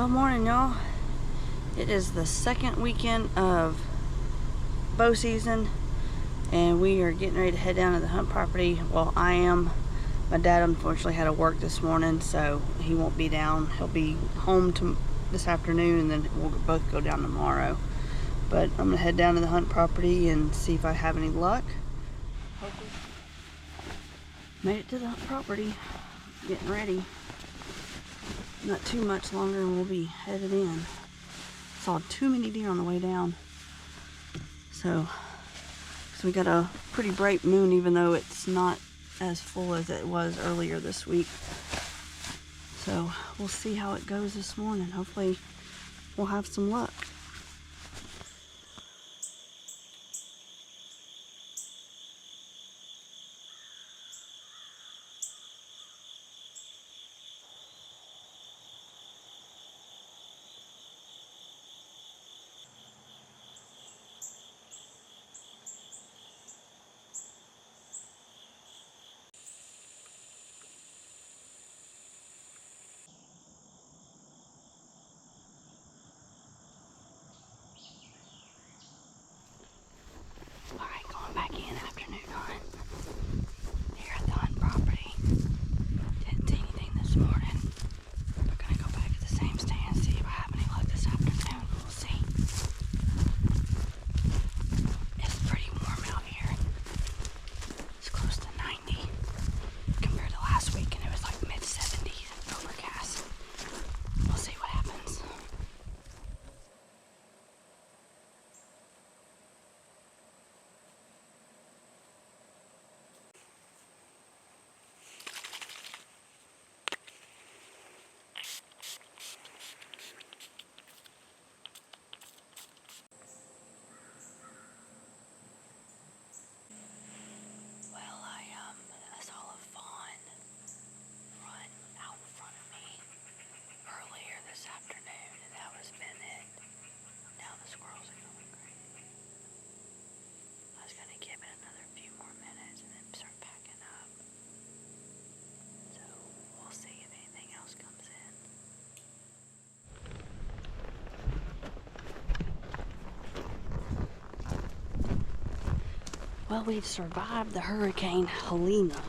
Well, morning, y'all. It is the second weekend of bow season, and we are getting ready to head down to the hunt property. Well, I am. My dad unfortunately had to work this morning, so he won't be down. He'll be home this afternoon, and then we'll both go down tomorrow. But I'm gonna head down to the hunt property and see if I have any luck. Hopefully. Made it to the hunt property. Getting ready. Not too much longer and we'll be headed in. Saw too many deer on the way down. So we got a pretty bright moon, even though it's not as full as it was earlier this week. So we'll see how it goes this morning. Hopefully we'll have some luck. Alright, going back in afternoon hunt. Here at the hunt property. Didn't see anything this morning. We're gonna go back to the same stand, see if I have any luck this afternoon. We'll see. It's pretty warm out here. It's close to 90 compared to last week, and it was like mid-70s and overcast. We'll see what happens. I saw a fawn run out in front of me earlier this afternoon, and that was been it. Now the squirrels are going crazy. I was gonna give it another few more minutes and then start packing up. So we'll see if anything else comes in. Well, we survived the Hurricane Helena.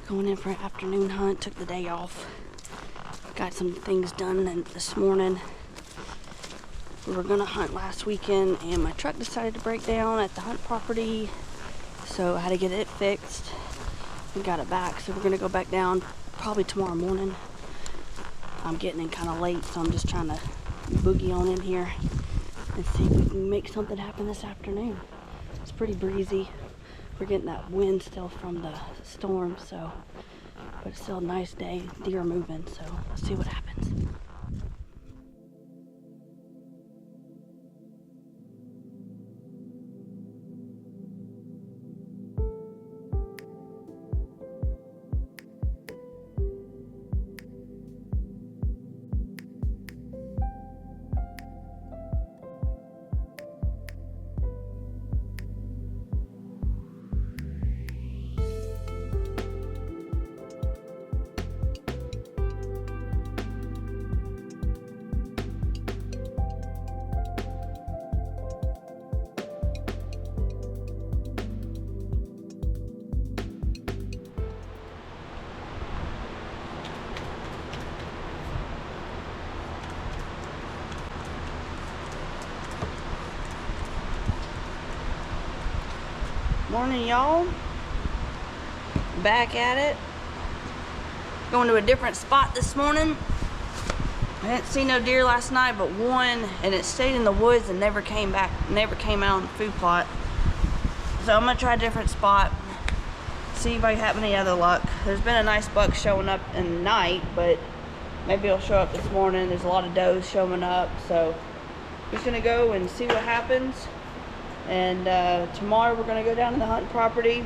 Going in for an afternoon hunt, took the day off. Got some things done this morning. We were gonna hunt last weekend and my truck decided to break down at the hunt property. So I had to get it fixed. We got it back, so we're gonna go back down probably tomorrow morning. I'm getting in kind of late, so I'm just trying to boogie on in here and see if we can make something happen this afternoon. It's pretty breezy. We're getting that wind still from the storm, so, but it's still a nice day. Deer are moving, so let's see what happens. Morning, y'all. Back at it. Going to a different spot this morning. I didn't see no deer last night but one, and it stayed in the woods and never came back, never came out on the food plot. So I'm gonna try a different spot, see if I have any other luck. There's been a nice buck showing up in the night, but maybe it'll show up this morning. There's a lot of does showing up, so I'm just gonna go and see what happens. And tomorrow we're gonna go down to the hunt property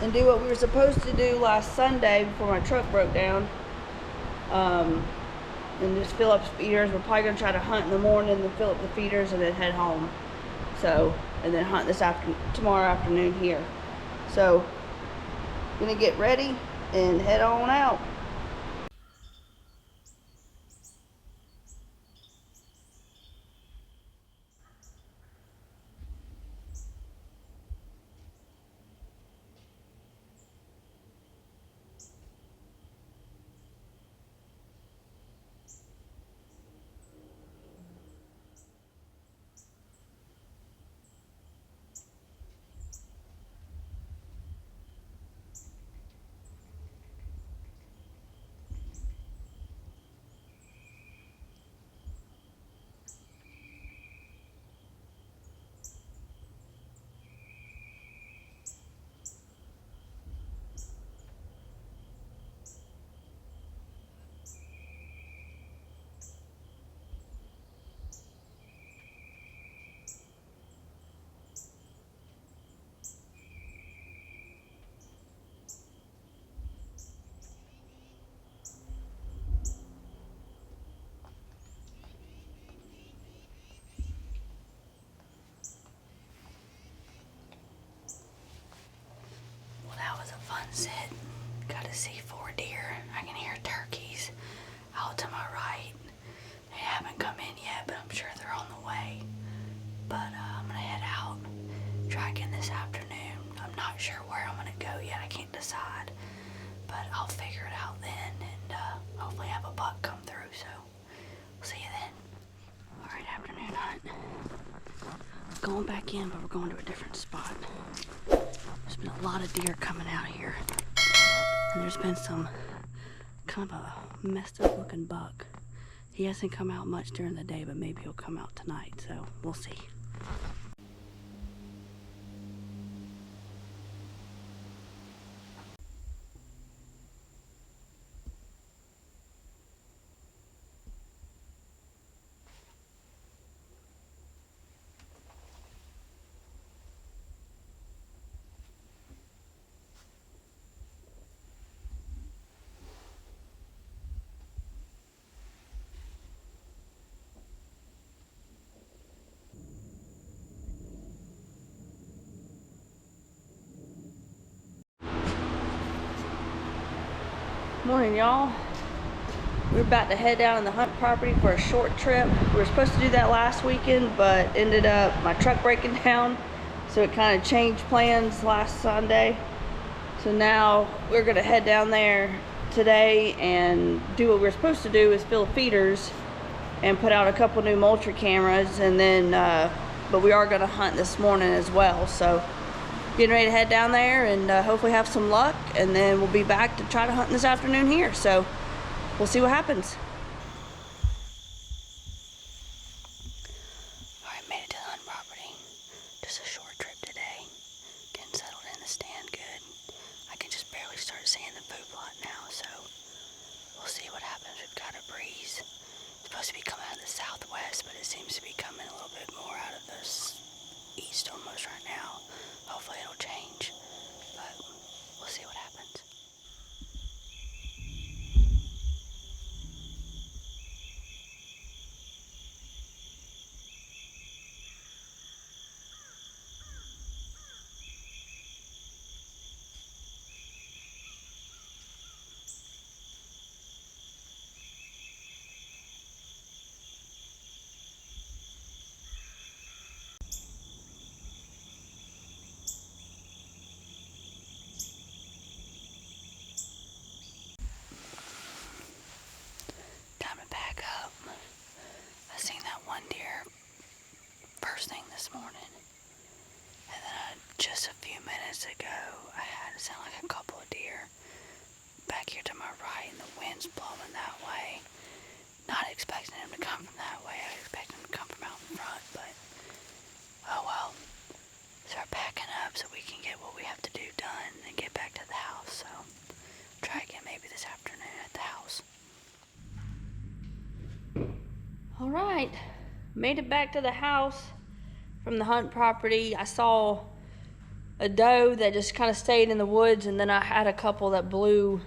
and do what we were supposed to do last Sunday before my truck broke down. And just fill up feeders. We're probably gonna try to hunt in the morning, then fill up the feeders, and then head home. So, and then hunt tomorrow afternoon here. So, gonna get ready and head on out. That's it. Gotta see 4 deer. I can hear turkeys out to my right. They haven't come in yet, but I'm sure they're on the way. But I'm gonna head out, try again this afternoon. I'm not sure where I'm gonna go yet. I can't decide, but I'll figure it out then, and hopefully have a buck come through. So we'll see you then. All right, afternoon hunt. Going back in, but we're going to a different spot. There's been a lot of deer coming out here, and there's been some kind of a messed up looking buck. He hasn't come out much during the day, but maybe he'll come out tonight, so we'll see. Morning, y'all. We're about to head down on the hunt property for a short trip. We were supposed to do that last weekend, but ended up my truck breaking down, so it kind of changed plans last Sunday. So now we're gonna head down there today and do what we're supposed to do, is fill feeders and put out a couple new Moultrie cameras, and then but we are gonna hunt this morning as well. So getting ready to head down there and hopefully have some luck, and then we'll be back to try to hunt this afternoon here. So we'll see what happens. All right, made it to the hunt property. Just a short trip today. Getting settled in the stand good. I can just barely start seeing the food plot now, so we'll see what happens. We've got a breeze. It's supposed to be coming out of the southwest, but it seems to be coming a little bit more out of the east almost right now. Hopefully it'll change, but we'll see what happens. Time to pack up. I seen that one deer first thing this morning, and then just a few minutes ago I had it sound like a couple of deer back here to my right, and the wind's blowing that way. Not expecting him to come from that way. I expect him to come from out in front, but oh well. Start packing up so we can get what we have to do done and get back to the house. So try again maybe this afternoon at the house. All right, made it back to the house from the hunt property. I saw a doe that just kind of stayed in the woods, and then I had a couple that blew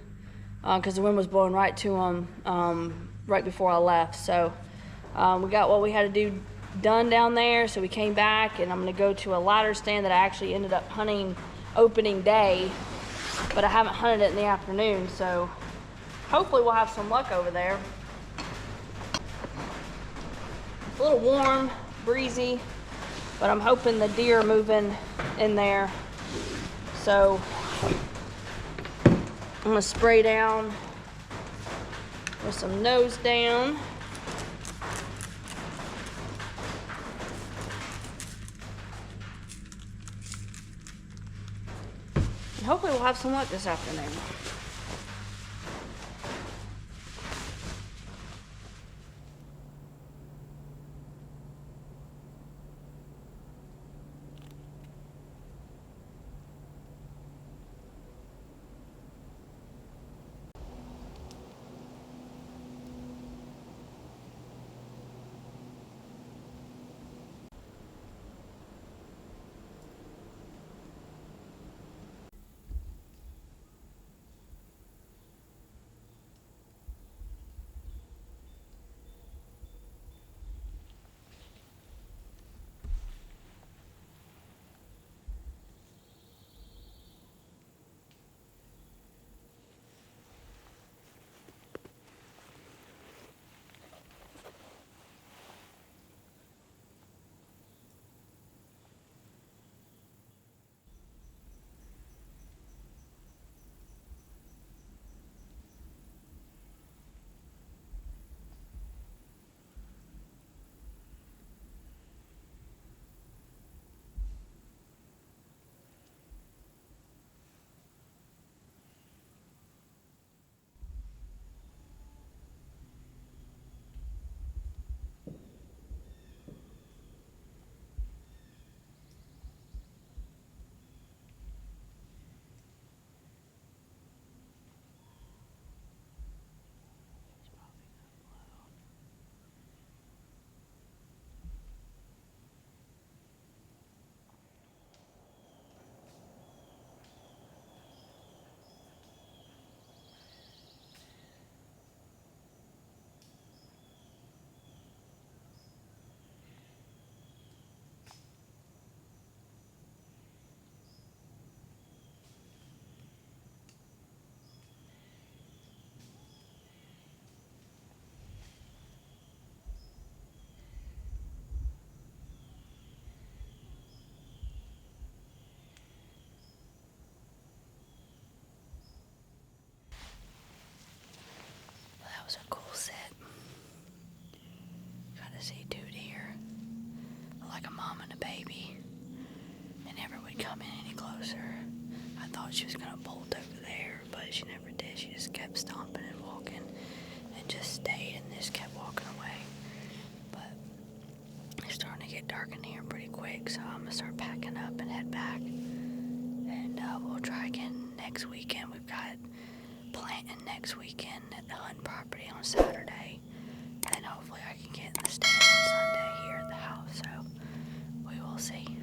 because the wind was blowing right to them right before I left. So we got what we had to do done down there, so we came back, and I'm gonna go to a ladder stand that I actually ended up hunting opening day, but I haven't hunted it in the afternoon, so hopefully we'll have some luck over there. It's a little warm, breezy, but I'm hoping the deer are moving in there. So I'm gonna spray down with some nose down. And hopefully we'll have some luck this afternoon. was a cool set. Got to see two deer, like a mom and a baby. They never would come in any closer. I thought she was going to bolt over there, but she never did. She just kept stomping and walking and just stayed and just kept walking away. But it's starting to get dark in here pretty quick, so I'm going to start packing up and head back. And we'll try again next weekend. We've got planting next weekend at the hunt property on Saturday. And then hopefully I can get in the stand on Sunday here at the house, so we will see.